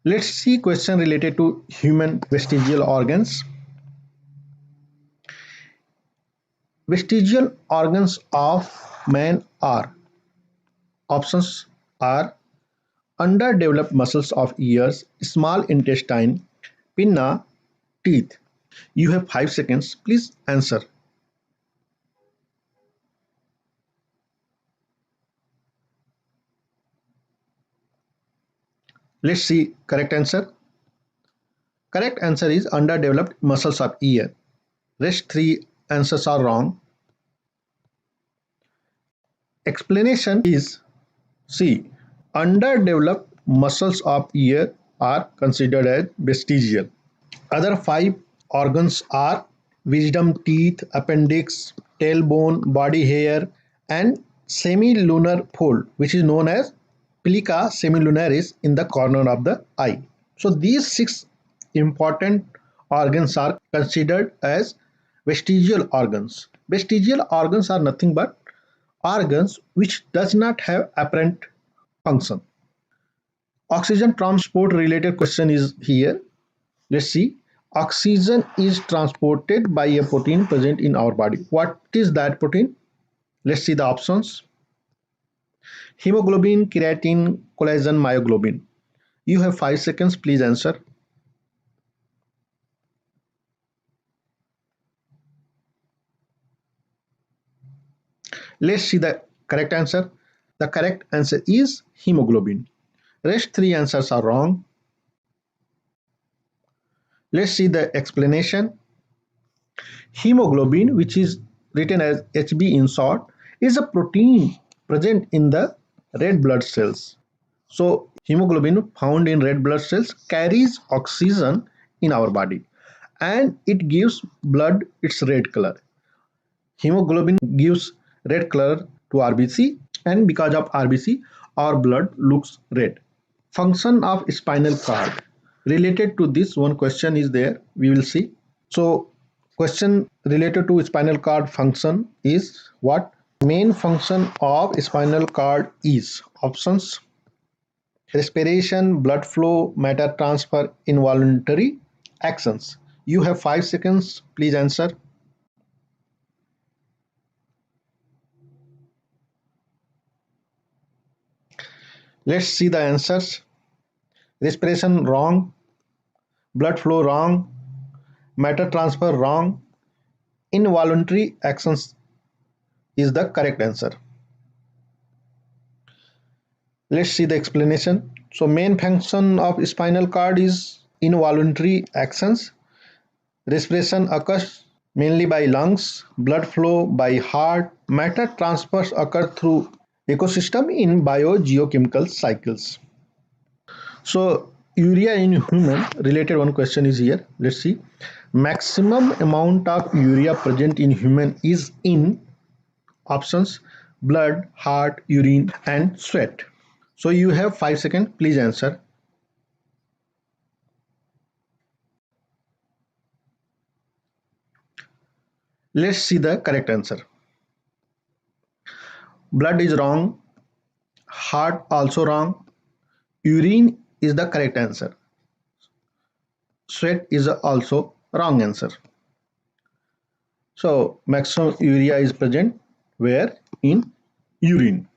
Let's see question related to human vestigial organs. Vestigial organs of man are, options are underdeveloped muscles of ears, small intestine, pinna, teeth. You have 5 seconds. Please answer. Let's see correct answer. Correct answer is underdeveloped muscles of ear. Rest 3 answers are wrong. Explanation is C. Underdeveloped muscles of ear are considered as vestigial. Other 5 organs are wisdom teeth, appendix, tailbone, body hair, and semilunar fold, which is known as plica semilunaris in the corner of the eye. So these 6 important organs are considered as vestigial organs. Vestigial organs are nothing but organs which does not have apparent function. Oxygen transport related question is here. Let's see. Oxygen is transported by a protein present in our body. What is that protein? Let's see the options. Hemoglobin, creatine, collagen, myoglobin. You have 5 seconds. Please answer. Let's see the correct answer. The correct answer is hemoglobin. Rest 3 answers are wrong. Let's see the explanation. Hemoglobin, which is written as Hb in short, is a protein present in the red blood cells. So hemoglobin found in red blood cells carries oxygen in our body and it gives blood its red color. Hemoglobin gives red color to RBC, and because of RBC our blood looks red. Function of spinal cord. Related to this, one question is there, we will see. So question related to spinal cord function is what? Main function of spinal cord is options: respiration, blood flow, matter transfer, involuntary actions. You have 5 seconds. Please answer. Let's see the answers. Respiration wrong, blood flow wrong, matter transfer wrong, involuntary actions is the correct answer. Let's see the explanation. So main function of spinal cord is involuntary actions. Respiration occurs mainly by lungs, blood flow by heart, matter transfers occur through ecosystem in biogeochemical cycles. So urea in human related one question is here. Let's see. Maximum amount of urea present in human is in options: blood, heart, urine, and sweat. So you have 5 seconds. Please answer. Let's see the correct answer. Blood is wrong. Heart also wrong. Urine is the correct answer. Sweat is also wrong answer. So maximum urea is present where? In urine.